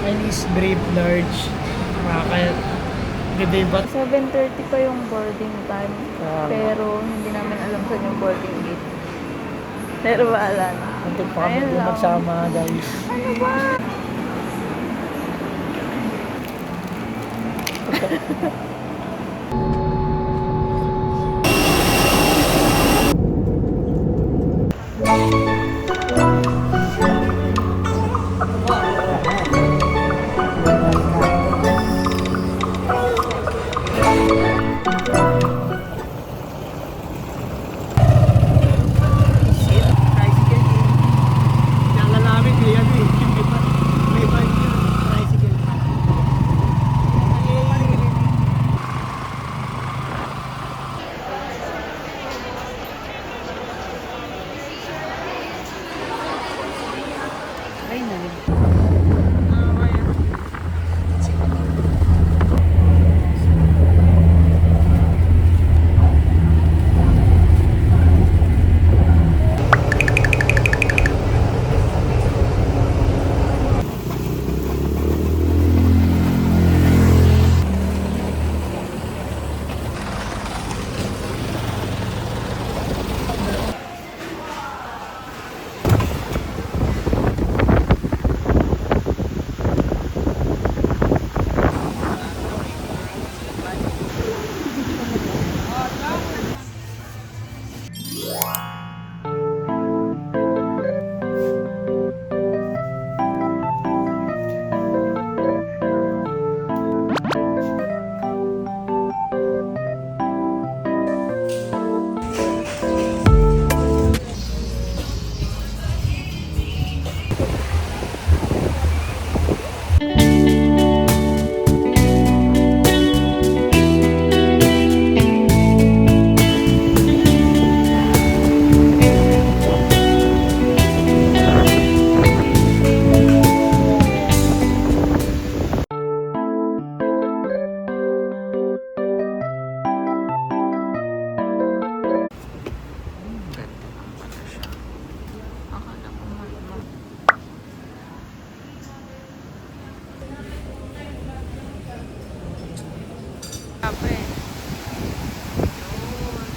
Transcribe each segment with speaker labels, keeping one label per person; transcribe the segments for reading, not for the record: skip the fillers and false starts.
Speaker 1: Mine is brave large. Makaka-deliver.
Speaker 2: 7:30 pa yung boarding time. Pero hindi namin alam saan yung boarding gate. Pero baala na.
Speaker 1: Until pa kami
Speaker 2: Ayun
Speaker 1: din
Speaker 2: lang.
Speaker 1: magsama, guys.
Speaker 2: Ano ba?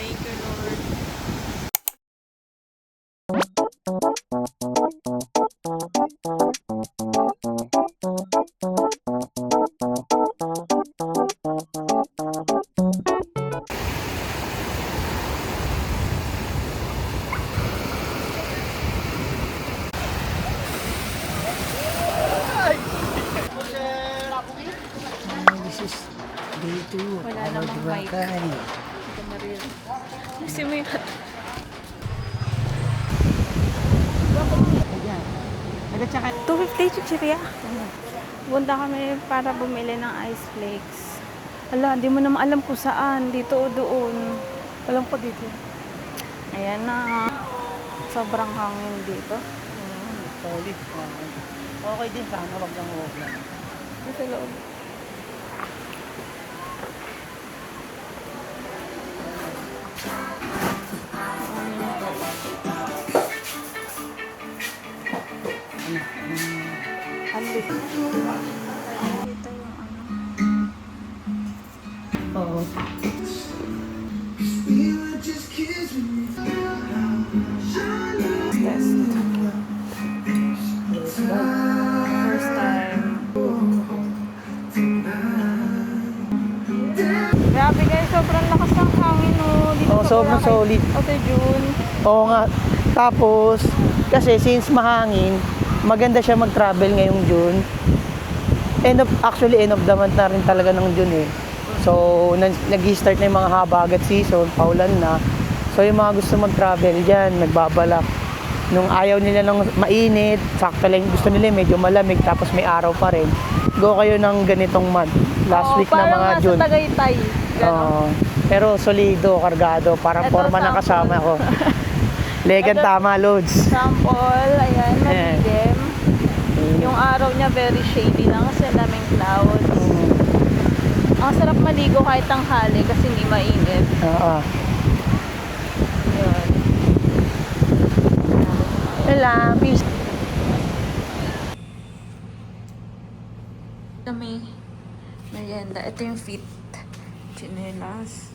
Speaker 2: Thank you, Lord.
Speaker 1: This is day 2.
Speaker 2: Wala namang mic. Ito maril. Kasi may 250 chichirya. Punta kami para bumili ng ice flakes. Ala, hindi mo naman alam kung saan. Dito o doon. Alam ko dito. Ayan na. Sobrang hangin dito.
Speaker 1: Solid. Okay din sana, wag lang huwag lang.
Speaker 2: Sa loob. Ito yung ano.
Speaker 1: Oo.
Speaker 2: Test. First time. Grabe guys, sobrang lakas ng hangin dito
Speaker 1: Oo,
Speaker 2: sa
Speaker 1: sobrang
Speaker 2: Boracay.
Speaker 1: solid.
Speaker 2: Ate June.
Speaker 1: Oo nga. Tapos, kasi since mahangin, maganda siya mag-travel ngayong June. End of the month na rin talaga ng June eh. So, nag-start na yung mga habagat season, paulan na. So, yung mga gusto mag-travel dyan, nagbabalak. Nung ayaw nila ng mainit, sakto lang gusto nila medyo malamig, tapos may araw pa rin. Go kayo ng ganitong month. Last week na mga June.
Speaker 2: Parang nasa Tagaytay.
Speaker 1: Pero solido, kargado, parang
Speaker 2: Ito,
Speaker 1: forma na
Speaker 2: sample.
Speaker 1: kasama ko. Legan
Speaker 2: Ito-
Speaker 1: tama, Lods.
Speaker 2: Sample, ayan, madilim. Yung araw niya very shady lang kasi daming clouds. Ang sarap maligo kahit tanghali kasi hindi mainit.
Speaker 1: Oo.
Speaker 2: Yun.
Speaker 1: Wala, peace.
Speaker 2: kami merienda. Ito yung fit. Chinelas.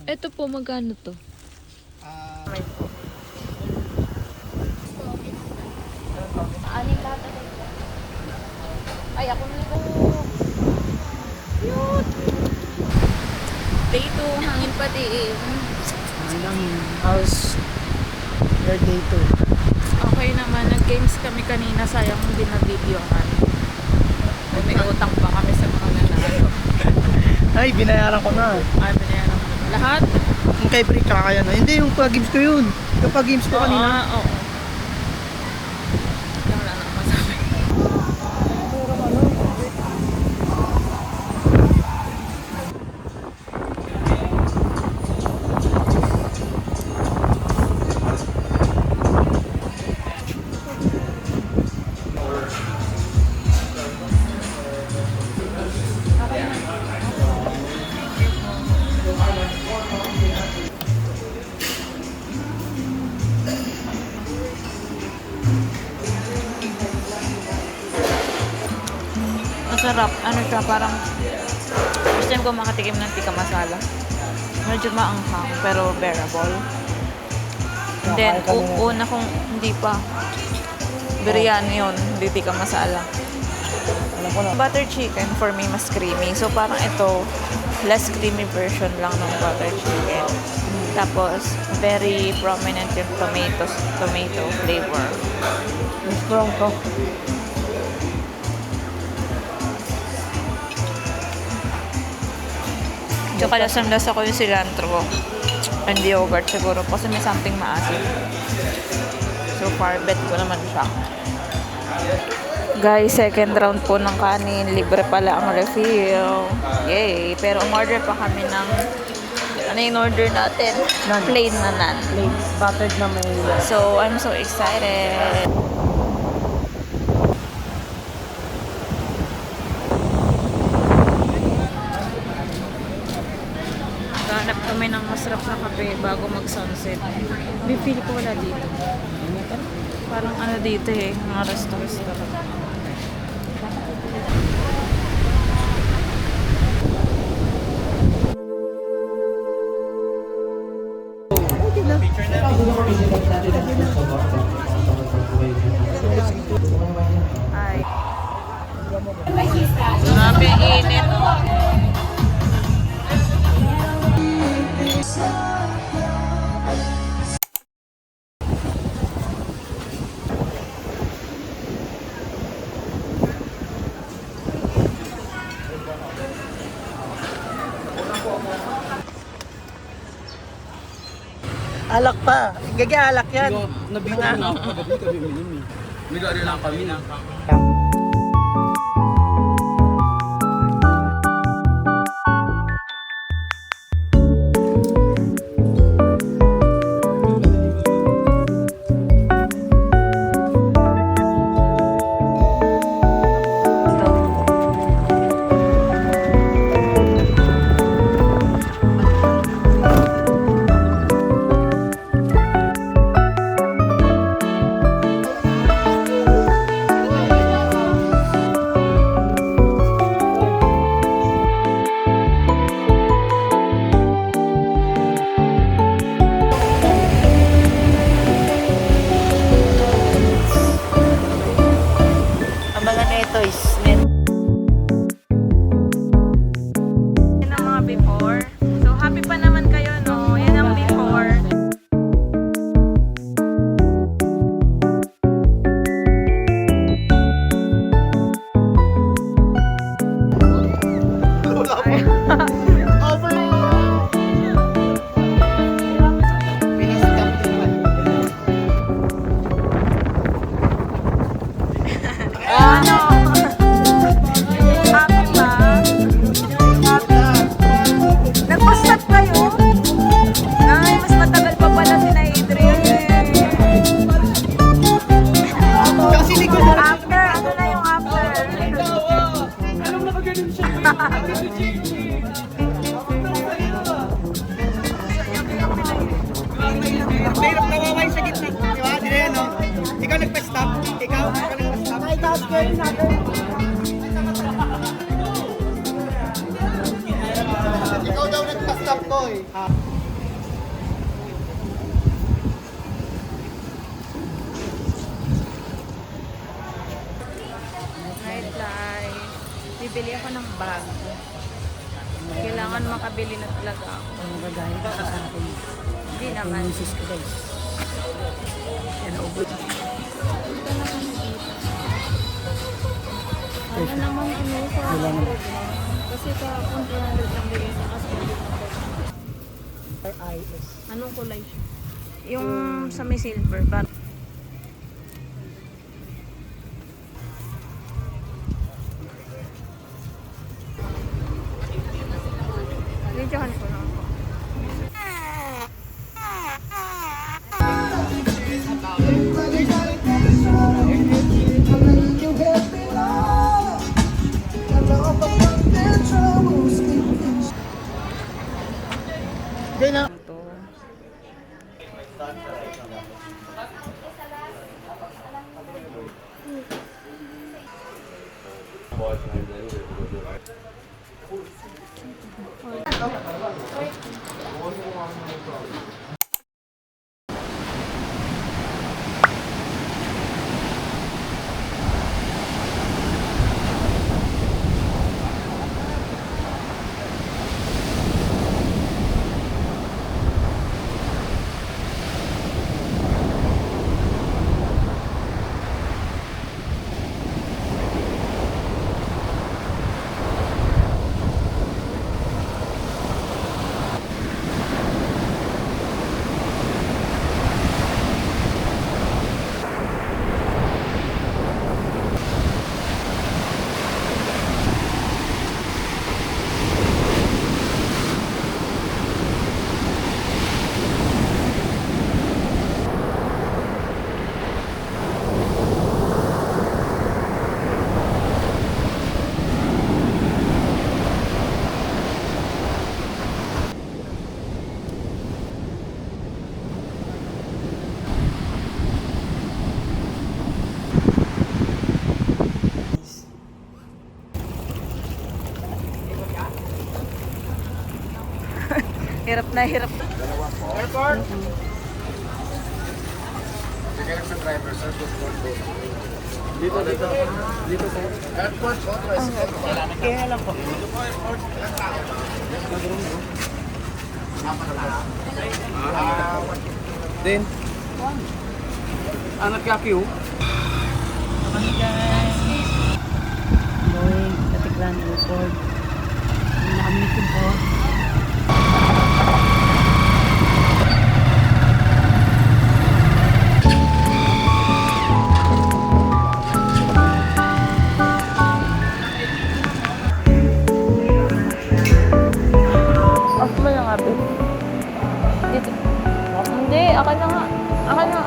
Speaker 2: Ito po, magkano to? Anin lahat na ito. Ay, ako na ito. Cute! Day 2, hangin pa din.
Speaker 1: How's your day to?
Speaker 2: Okay naman, nag-games kami kanina, sayang hindi na-videohan. May utang pa kami sa mga nanalo.
Speaker 1: Ay, binayaran ko na.
Speaker 2: Ay, binayaran mo na. Lahat?
Speaker 1: Yung kay Pre, kakaya na. Hindi, yung pag-games ko yun. Yung pag-games ko kanina.
Speaker 2: Oo. Wala na masabi. Masarap. Ano siya, parang first time ko makatikim ng tikka masala. Medyo maanghang, pero bearable. And then, una kong hindi pa. Biryani yun, hindi tikka masala.
Speaker 1: Alam ko na.
Speaker 2: Butter chicken, for me, mas creamy. So, parang ito, less creamy version lang ng butter chicken. Tapos, very prominent yung tomato flavor.
Speaker 1: Yung strong to.
Speaker 2: Tsaka lasang-lasa ko yung cilantro and yogurt siguro kasi may something maasim. So far, bet ko naman siya. Guys, second round po ng kanin. Libre pala ang refill. Yay! Pero umorder pa kami ng ano yung order natin?
Speaker 1: Nan.
Speaker 2: Plain na nan.
Speaker 1: Plain. Buttered na may...
Speaker 2: So, I'm so excited. Hanap kami ng masarap na kape bago mag-sunset. Bipili ko wala dito. Parang ano dito eh, mga restaurant. Ay. Grabe init.
Speaker 1: Alak pa. Gagi-alak yan.
Speaker 3: Nabito na ako kagabi kami minum eh. Nag-ano lang kami na.
Speaker 1: Ang mga neto is net.
Speaker 2: Yan ang mga before. So, happy pa naman kayo, no? Yan ang before. Ano?
Speaker 1: Ikaw daw nagpa-stop ko eh.
Speaker 2: Nightlife. Bibili ako ng bag. Kailangan makabili na talaga ako.
Speaker 1: Ang gagawin ko sa akin.
Speaker 2: Hindi naman.
Speaker 1: Misis ko guys. Yan, ubod.
Speaker 2: Ito na kami dito. Ano naman ano sa
Speaker 1: Kailangan.
Speaker 2: kasi sa 200 lang bigay sa kasi
Speaker 1: RIS.
Speaker 2: anong kulay siya? Yung sa may silver but videohan ko lang ako.
Speaker 1: Ganyan.
Speaker 2: Ito. Hirap na hirap.
Speaker 3: Airport! Sige lang sa driver, sir. Dito, dito. Dito, sir. Airport, authorized.
Speaker 1: Kaya lang po.
Speaker 3: Dito po, airport. Din. Anak kaki oh.
Speaker 1: Kami guys. Going Katiklan Airport. Nakamitin po.
Speaker 2: Off mo lang abi. Dito. Hindi, akin na nga. Akin na.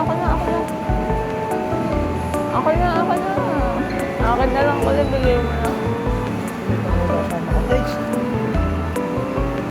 Speaker 2: Akin na lang pala, bigay mo na.
Speaker 1: Guys,